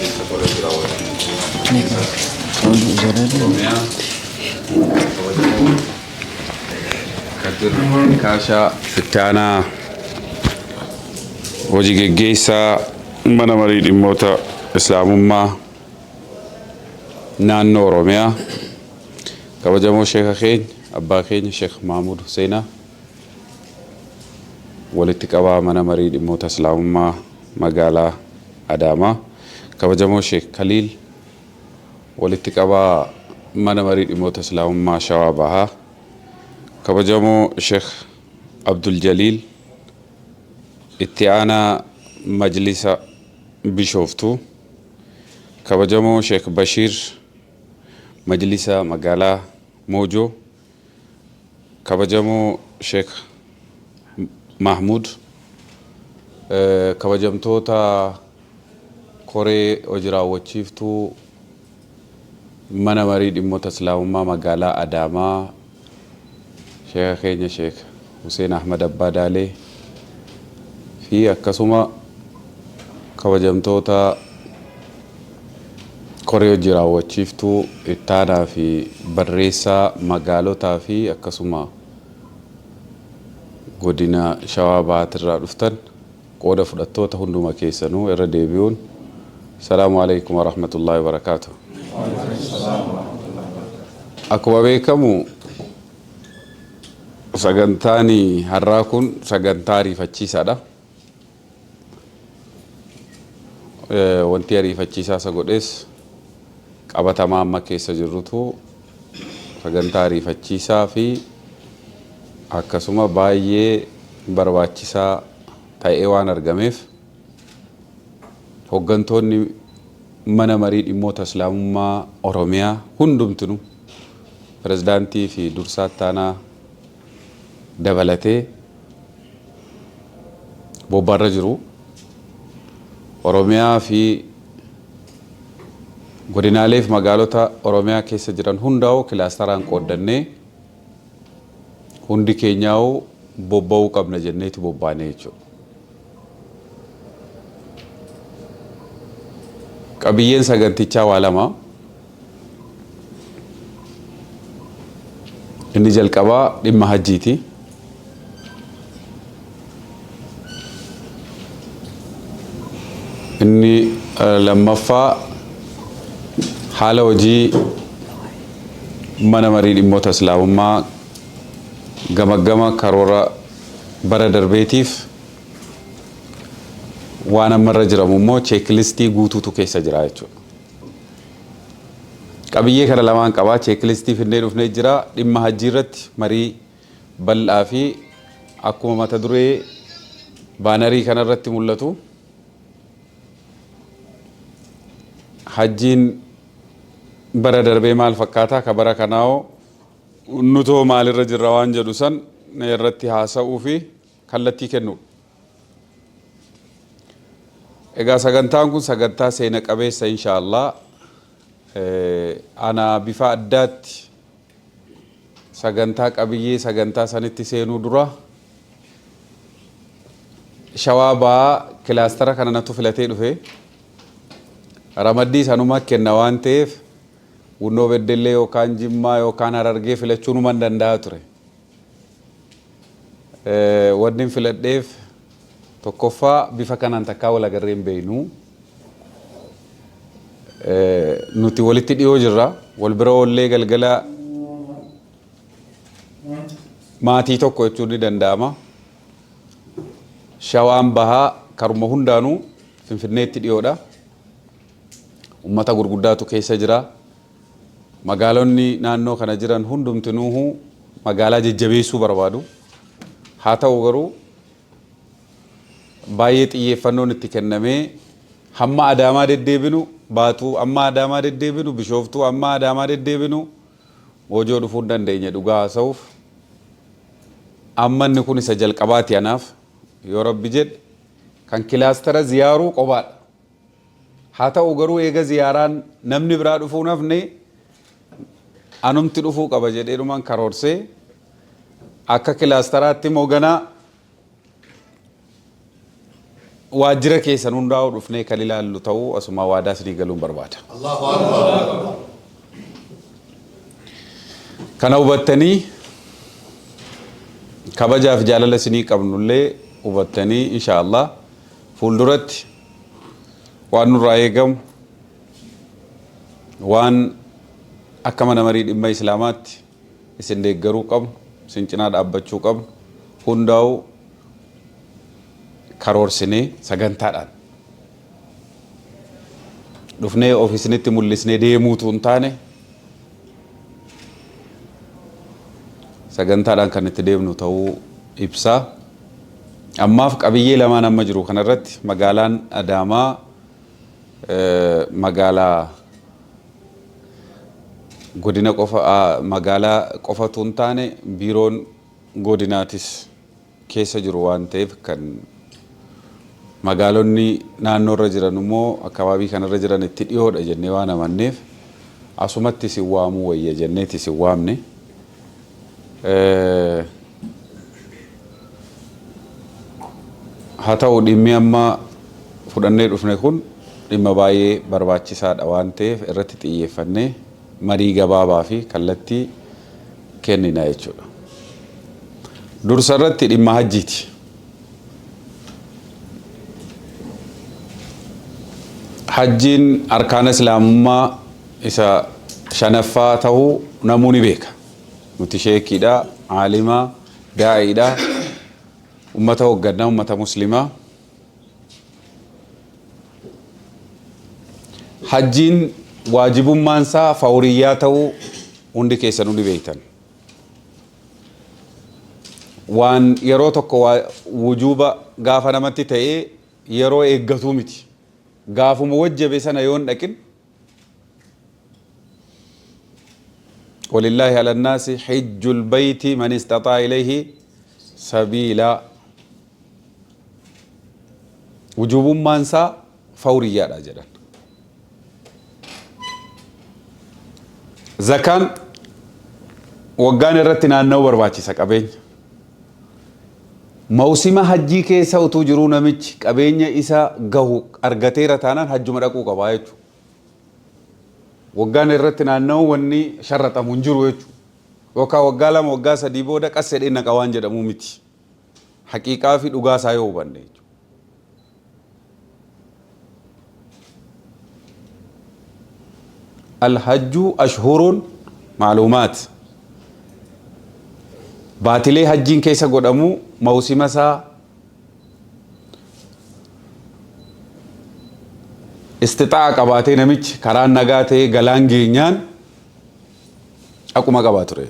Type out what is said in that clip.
miseensa koree jiraawwatan. Oromiyaa kabajamoo Kadir Kaashaa itti aanaa hojii geggeessaa mana marii dhimmoota islaamummaa naannoo Oromiyaa kabajamoo sheekha keenya abbaa keenya Sheekh Mahmud Huseenaa walitti qabaa mana marii dhimmoota islaamummaa magaalaa Adaamaa kabajamoo Sheekh Kaliil walitti qabaa mana marii dhimmoota islaamummaa Shawaa Bahaa kabajamoo Sheekh Abdul Jaliil itti aanaa majlisa Bishooftuu kabajamoo Sheekh Bashiir majlisa magaalaa Moojoo kabajamoo Sheekh Mahmud kabajamtoota koree hojii raawwachiiftuu mana marii dhimmoota islaamummaa magaalaa Adaamaa sheekha keenya Sheekh Huseen Ahmad Abbaa Daalee fi akkasuma kabajamtoota koree hojii raawwachiiftuu itti aanaa fi barreessaa magaalotaa fi akkasuma godina Shawaa Bahaatirraa dhuftan qooda fudhattoota hunduma keessanuu irra deebi'uun salaamu alaykum wa rahmatullahi wa barakaatuh. Akkuma beekamu sagantaani har'aa kun sagantaa ariifachiisaadha. Wanti ariifachiisaa isa godhees qabatamaa amma keessa jirrutu sagantaa ariifachiisaa fi akkasuma baay'ee barbaachisaa ta'ee waan argameef hoggantoonni mana marii dhimmoota islaamummaa Oromiyaa hundumtuu pirezidaantii fi dursaa taanaa dabalatee bobbaarra jiru. Oromiyaa fi godinaalee fi magaalota Oromiyaa keessa jiran hundaa'u kilaasteraan qooddannee hundi keenyaa'u bobba'uu qabna jenneeti bobbaanee jechuudha. Qabiyyeen sagantichaa waa lama. Inni jalqabaa dhimma hajjiiti. Inni lammaffaa haala hojii mana marii dhimmoota islaamummaa gama karoora bara darbeetiif waan ammarra jiramu immoo cheeklistii guutuutu keessa jira jechuudha. Qabiyyee kana lamaan qabaa cheeklistii finnee dhufnee jira. Dhimma hajjii irratti marii bal'aa fi akkuma mata duree baanarii kana irratti mul'atu hajjiin bara darbee maal fakkaataa ka bara kanaa'oo nutoo maalirra jirra waan jedhu san irratti haasa'uu fi kallattii kennu. Egaa sagantaan kun sagantaa seena qabeessa inshaallah ana bifa addaatti sagantaa qabiyyee sagantaa sanitti seenuu dura Shawaa Bahaa kilaastara kana natu filatee dhufe ramaddii sanuma kenna waan ta'eef Wunnoo Beddellee yookaan Jimmaa yookaan Harargee filachuun man danda'a ture. Wanni filadheef tokkoffaa bifa kanaan takkaa wal agarreen beeynu. Nuti walitti dhiyoo jirra. Wal bira oollee galgala maatii tokko jechuun ni danda'ama. Shawaan Bahaa karuma hundaanuu Finfinneetti dhiyoodha. Ummata gurguddaatu keessa jira. Magaalonni naannoo kana jiran hundumtuu magaalaa jajjabeessuu barbaadu. Haa ta'u garuu baay'ee xiyyeeffannoon itti kennamee hamma Adaamaa deddeebinu Baatuu amma Adaamaa deddeebinu Bishooftuu amma Adaamaa deddeebinu Moojoo dhufuu hin dandeenye dhugaa haasa'uuf amma inni kun isa jalqabaati anaaf yoo Rabbi jedhe kan kilaastara ziyaaruu qobaadha. Haa ta'u garuu eega ziyaaraan namni biraa dhufuu nafne anumti dhufuu qaba jedheerumaan karoorsee akka kilaastaraatti mooganaa waajjira keessan hundaa'u dhufnee kan ilaallu ta'uu asuma waadaa isinii galuun barbaada. Allahu Akbar. Kana hubattanii kabajaaf jaalala isinii qabnullee hubattanii inshaallah fuulduratti waan nurraa eegamu waan akka mana marii dhimma islaamaatti isin deeggaruu qabnu isin cinaa dhaabbachuu qabnu hundaa'u karoorsinee sagantaadhaan dhufnee ofiisinitti mul'isnee deemuutu hin taane sagantaadhaan kan itti deemnu ta'uu ibsaa. Ammaaf qabiyyee lamaan amma jiru kanarratti magaalaan Adaamaa magaalaa godina qofa magaalaa qofatu hin taane biiroon godinaatis keessa jiru waan ta'eef kan magaalonni naannoo irra jiran immoo akkaabii kanarra jiran itti dhiyoodha jennee waan amanneef asumatti si waamuu wayya jenneeti si waamne. Haa ta'u dhimmi amma fudhannee dhufne kun dhimma baay'ee barbaachisaadha waan ta'eef irratti xiyyeeffannee marii gabaabaa fi kallattii kennina jechuudha. Dursa irratti dhimma hajjiiti. Hajjiin arkaana islaamummaa isa shanaffaa ta'uu namuu ni beeka. Nuti sheekiidha, aalimaa, daa'iidha, ummata hoggannaa, ummata muslimaa. Hajjiin waajibummaan isaa fawriyyaa ta'uu hundi keessanuu ni beektan. Waan yeroo tokko wujuuba gaafa namatti ta'ee yeroo eeggatuu miti. Gaafuma wajjabe sana yoon dhaqin ولله على الناس حج البيت من استطاع إليه سبيلا وجوب مانسا فوريا راجلا زكان وقان الرتنا النور باتي سكابين موسم حجي كيسا وتوجرون مج كابين إسا قهو أرغتيرة تانا حج مرقو قبايتو waggaan irratti naannoo wanni sharratamu hin jiru jechuudha. Yookaan waggaa lama waggaa sadii booda qassedhee naqa waan jedhamu miti. Haqiiqaa fi dhugaa isaa yoo hubanne jechuudha. Al-hajju ashhuruun maalumaat. Baatilee hajjiin keessa godhamu mawsima isaa istixaa qabaatee namichi karaan nagaa ta'ee galaan geenyaan akkuma qabaa ture.